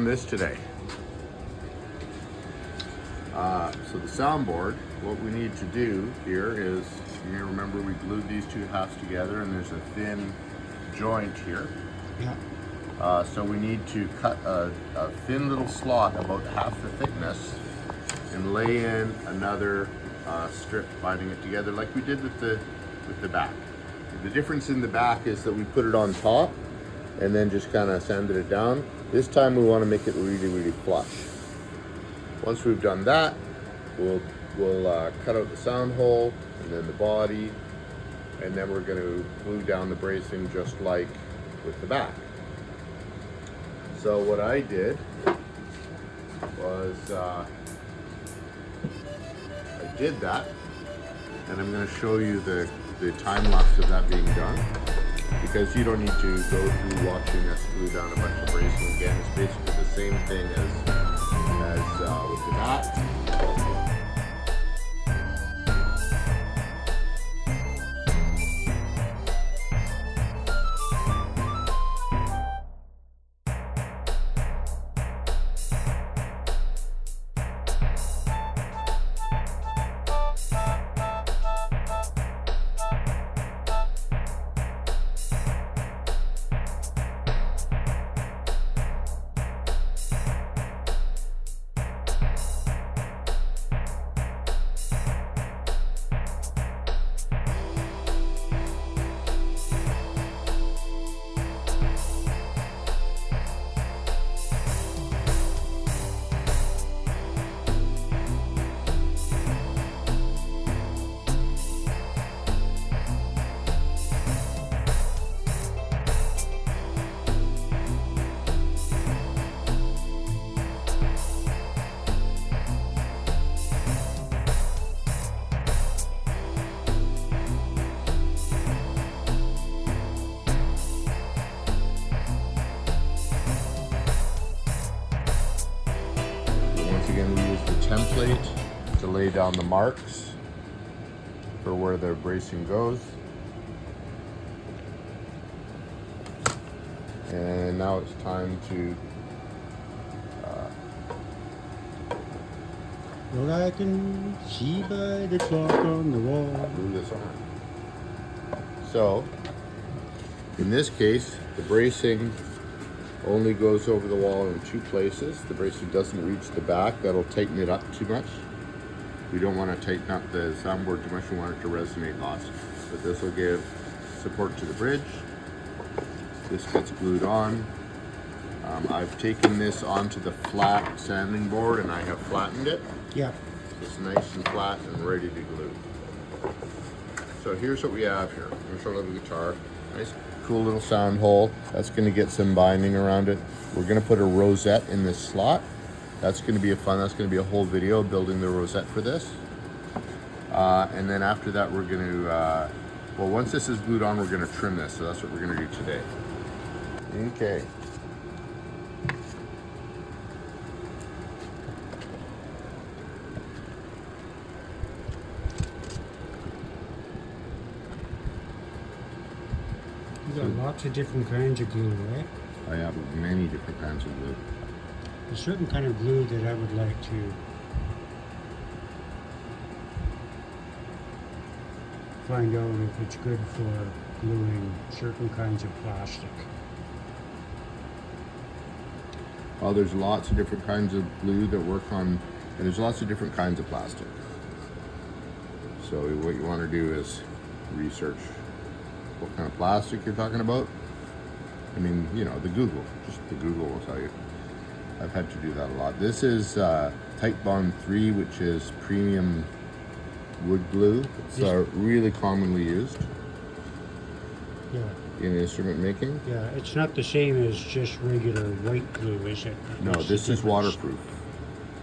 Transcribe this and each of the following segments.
on this today. So the soundboard, what we need to do here is, you may remember we glued these two halves together and there's a thin joint here. Yeah. So we need to cut a thin little slot about half the thickness and lay in another strip binding it together like we did with the back. The difference in the back is that we put it on top and then just kind of sanded it down. This time we want to make it really, really flush. Once we've done that, we'll cut out the sound hole and then the body, and then we're going to glue down the bracing just like with the back. So what I did was I did that, and I'm going to show you the time lapse of that being done, because you don't need to go through watching us glue down a bunch of bracing again. It's basically the same thing as with the back. Again, we use the template to lay down the marks for where the bracing goes. And now it's time to What I can see by the clock on the wall. glue this on. So, in this case, the bracing only goes over the wall in two places. The bracing doesn't reach the back. That'll tighten it up too much. We don't want to tighten up the soundboard too much. We want it to resonate lots. But this will give support to the bridge. This gets glued on. I've taken this onto the flat sanding board and I have flattened it. Yeah. It's nice and flat and ready to glue. So here's what we have here. Here's our little guitar. Nice, cool little sound hole. That's going to get some binding around it. We're going to put a rosette in this slot. That's going to be that's going to be a whole video building the rosette for this. And then after that, we're going to, well, once this is glued on, we're going to trim this. So that's what we're going to do today. Okay. You got lots of different kinds of glue, right? I have many different kinds of glue. There's a certain kind of glue that I would like to find out if it's good for gluing certain kinds of plastic. Well, there's lots of different kinds of glue that work on, and there's lots of different kinds of plastic. So what you want to do is research what kind of plastic you're talking about. I mean, you know, just the Google will tell you. I've had to do that a lot. This is Type Bond 3, which is premium wood glue. It's really commonly used in instrument making. Yeah, it's not the same as just regular white glue, is it? No, What's this the is difference? waterproof.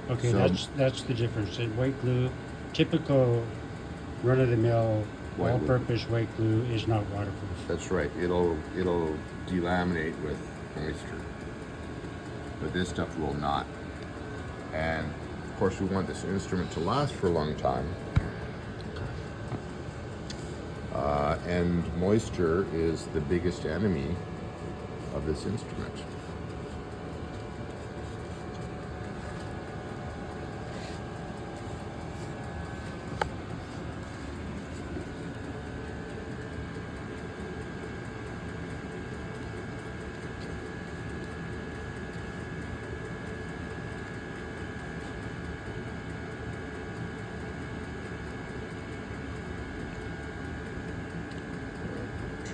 Okay, So- that's the difference. White glue, typical run-of-the-mill, White all-purpose white glue is not waterproof. That's right. It'll delaminate with moisture, but this stuff will not. And of course, we want this instrument to last for a long time. And moisture is the biggest enemy of this instrument.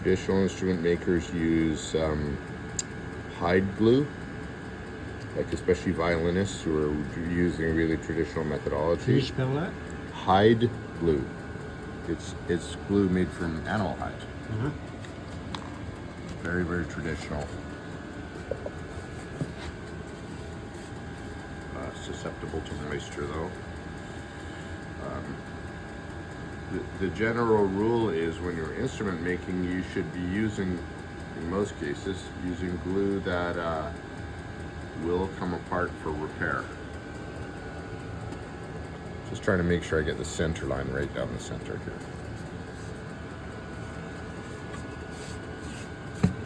traditional instrument makers use hide glue, like especially violinists who are using really traditional Can you methodology. spell that? Hide glue. It's glue made from animal hide. Uh-huh. Very, very traditional. Susceptible to moisture though. The general rule is when you're instrument making, you should be using, in most cases, using glue that will come apart for repair. Just trying to make sure I get the center line right down the center here.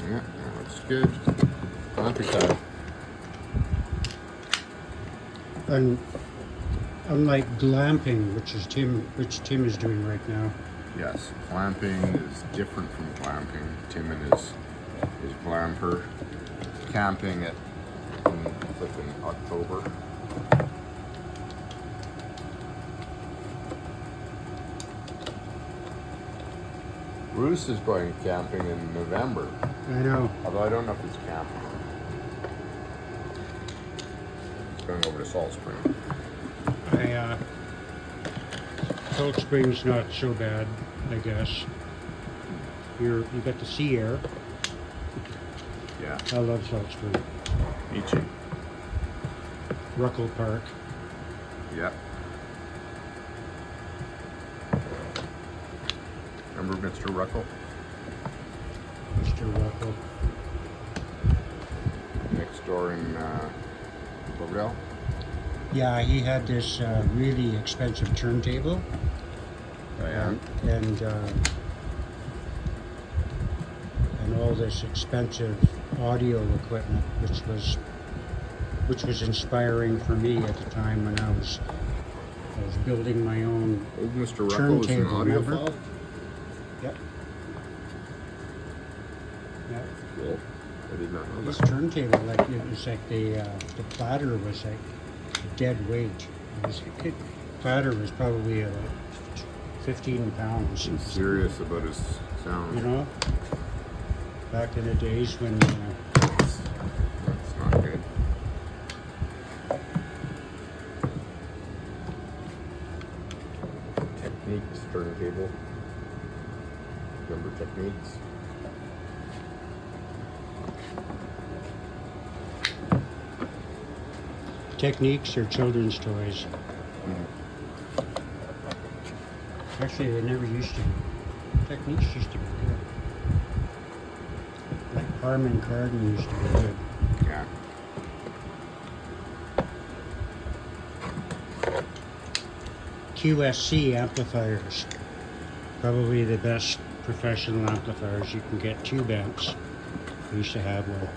Yeah, that looks good. Clamping time. And unlike glamping, which Tim is doing right now. Yes, clamping is different from glamping. Timon is glamper. Camping in flipping October. Bruce is going camping in November. I know. Although I don't know if it's camping. It's going over to Salt Spring. Salt Spring's not so bad, I guess. You got the sea air. Yeah, I love Salt Spring. me too. Ruckle Park. Yep. Remember Mr. Ruckle? Mr. Ruckle. Next door in Cloverdale? Yeah, he had this really expensive turntable. Oh, yeah. And all this expensive audio equipment, which was inspiring for me at the time when I was building my own Old Mr. Ruckle was an turntable. Remember? audiophile? Yep. Yep. Cool. I did not know This that. turntable, like it was like the platter was like dead weight. The platter was probably about 15 pounds. He's serious about his sound. You know, back in the days when That's not good. Techniques turntable. Remember Techniques? Techniques are children's toys. Actually, they never used to be. Techniques used to be good. Like Harman Kardon used to be good. Yeah. QSC amplifiers. Probably the best professional amplifiers you can get. Tube amps. I used to have one.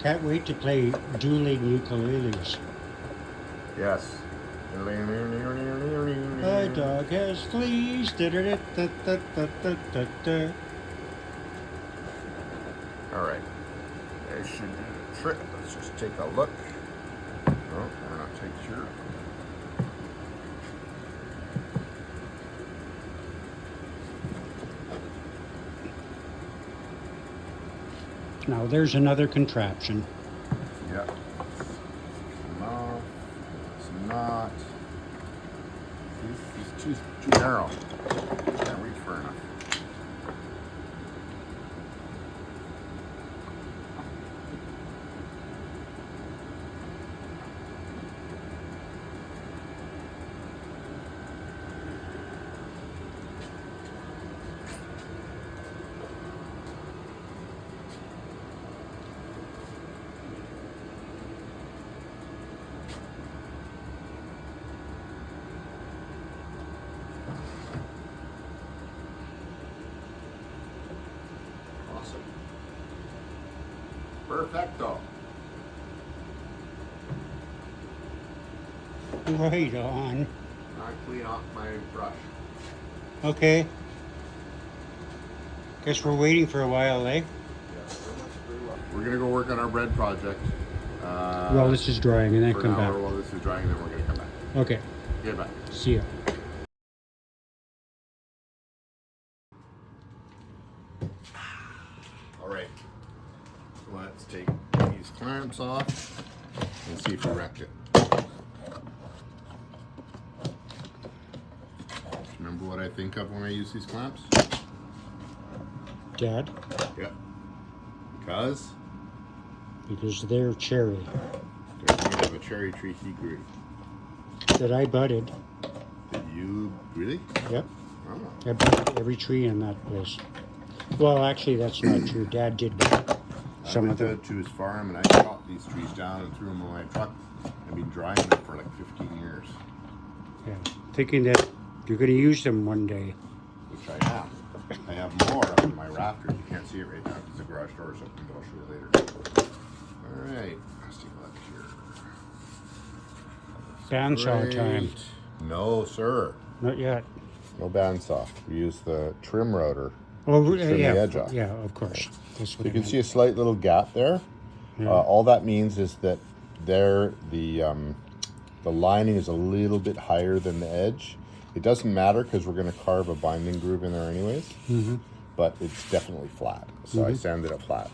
Can't wait to play dueling ukuleles. Yes. My dog has fleas. Da-da-da-da-da-da-da-da. All right. That should do the trick. Let's just take a look. Oh, we're not too sure. Now there's another contraption. Yeah. No, it's not. It's too narrow. Can't reach far enough. Awesome. Perfecto. Right on. Now I clean off my brush. Okay. Guess we're waiting for a while, eh? We're gonna go work on our bread project. Well, this is drying and then For come an hour back. while this is drying, then we're gonna come back. Okay. Get back. See ya. All right. Let's take these clamps off and see if we wrecked it. Remember what I think of when I use these clamps? Dad? Yep. Because They're cherry they're made of a cherry tree he grew. that I budded. Did you really? Yep. Oh. I budded every tree in that place. Well, actually, that's not true. Dad did bud I some of went them. out to his farm and I chopped these trees down and threw them in my truck. I've been drying them for like 15 years, Yeah. Thinking that you're going to use them one day. which I am. I have more up in my rafters. You can't see it right now because the garage door is open, but I'll show you later. All right, let's take a look here. Bandsaw time. Great. No, sir. Not yet. No bandsaw. We use the trim router. Oh, Trim the yeah. edge off. Yeah, of course. That's So what you I can meant. see a slight little gap there. Yeah. All that means is that there the lining is a little bit higher than the edge. It doesn't matter because we're going to carve a binding groove in there anyways. Mm-hmm. But it's definitely flat. So I sanded it flat,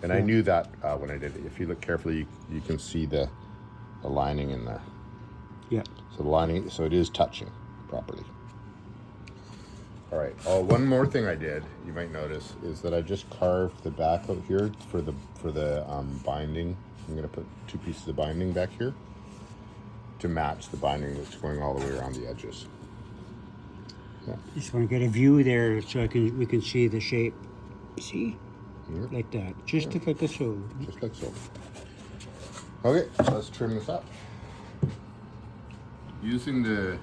and I knew that when I did it. If you look carefully, you can see the lining in there. Yeah. So the lining, so it is touching properly. All right. Oh, one more thing I did, you might notice, is that I just carved the back out here for the binding. I'm going to put 2 pieces of binding back here to match the binding that's going all the way around the edges. Yeah. Just want to get a view there so we can see the shape. See? Here, Like that. Just like so. just like so. Okay, let's trim this up. Using the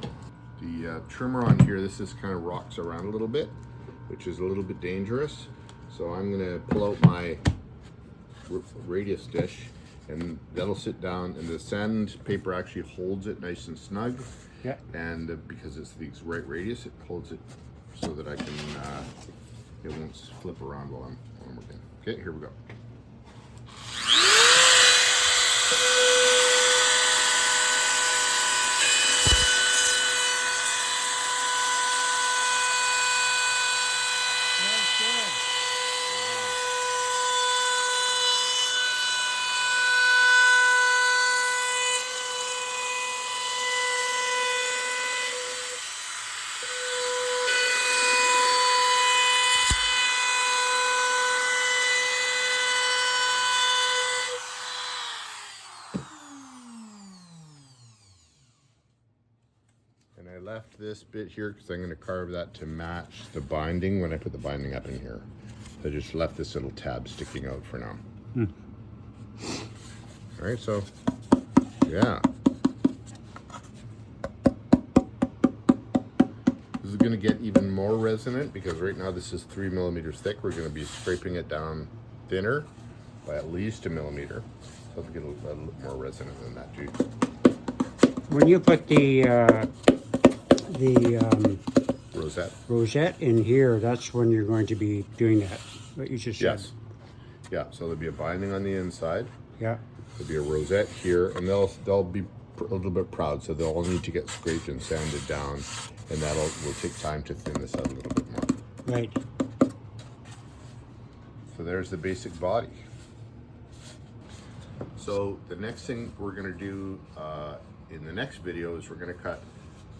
trimmer on here, this is kind of rocks around a little bit, which is a little bit dangerous. So I'm going to pull out my radius dish, and that'll sit down, and the sandpaper actually holds it nice and snug. Yeah. And because it's the right radius, it holds it so that I can, it won't flip around while I'm working. Okay, here we go. And I left this bit here because I'm going to carve that to match the binding when I put the binding up in here. So I just left this little tab sticking out for now. All right, so yeah. This is going to get even more resonant because right now this is 3 millimeters thick. We're going to be scraping it down thinner by at least 1 millimeter. So it'll get a little more resonant than that, too. When you put the rosette in here, that's when you're going to be doing that. What you just said. Yes. Yeah, so there'll be a binding on the inside. Yeah. There'll be a rosette here, and they'll be a little bit proud, so they'll all need to get scraped and sanded down, and will take time to thin this out a little bit more. Right. So there's the basic body. So the next thing we're going to do in the next video is we're going to cut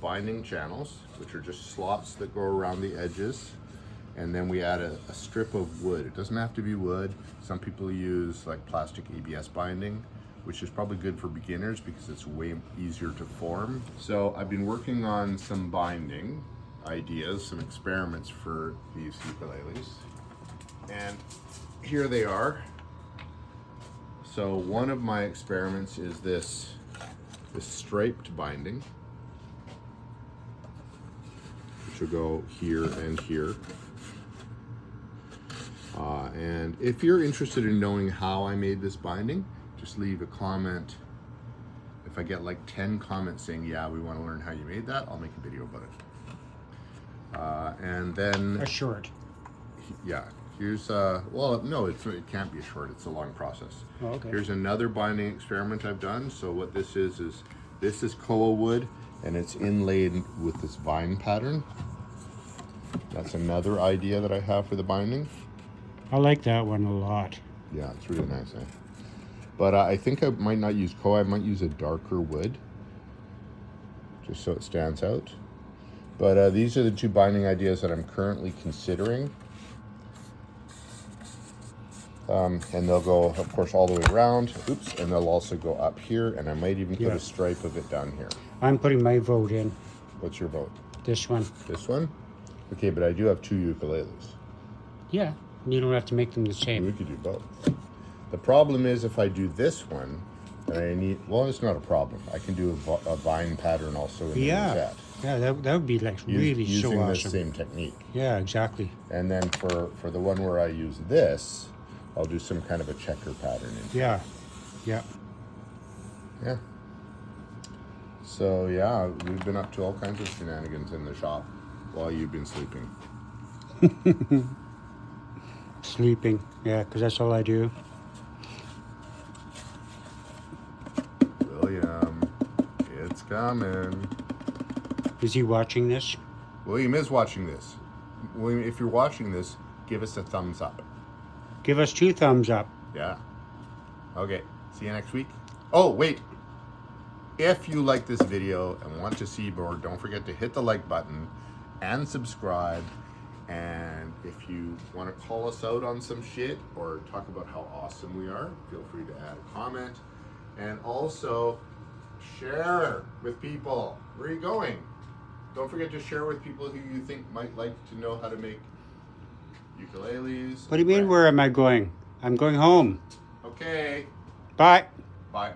binding channels, which are just slots that go around the edges, and then we add a strip of wood. It doesn't have to be wood. Some people use like plastic ABS binding, which is probably good for beginners because it's way easier to form. So I've been working on some binding ideas, some experiments for these ukuleles, and here they are. So one of my experiments is this striped binding, which will go here and here. And if you're interested in knowing how I made this binding, just leave a comment. If I get like 10 comments saying, yeah, we want to learn how you made that, I'll make a video about And then, A short. yeah, here's, well, no, it can't be a short. It's a long process. Oh, okay. Here's another binding experiment I've done. So what this is this is koa wood, and it's inlaid with this vine pattern. That's another idea that I have for the binding. I like that one a lot. Yeah, it's really nice, eh? But I think I might not use koa. I might use a darker wood, just so it stands out. But these are the two binding ideas that I'm currently considering. And they'll go, of course, all the way around. Oops, and they'll also go up here, and I might even put a stripe of it down here. I'm putting my vote in. What's your vote? This one. This one? Okay, but I do have 2 ukuleles. Yeah, you don't have to make them the We same. could do both. The problem is if I do this one, then I need, well, it's not a problem. I can do a vine pattern also in the rosette. Yeah, that would be like really so using awesome. the same technique. Yeah, exactly. And then for the one where I use this, I'll do some kind of a checker pattern in. Yeah, yeah. Yeah. So yeah, we've been up to all kinds of shenanigans in the shop while you've been sleeping. Sleeping, yeah, because that's all I do. William, it's coming. Is he watching this? William is watching this. William, if you're watching this, give us a thumbs up. Give us 2 thumbs up. Yeah. Okay. See you next week. Oh, wait. If you like this video and want to see more, don't forget to hit the like button and subscribe. And if you want to call us out on some shit or talk about how awesome we are, feel free to add a comment. And also share with people. Where are you going? Don't forget to share with people who you think might like to know how to make ukuleles. What do you mean, where am I going? I'm going home. Okay. Bye. Bye.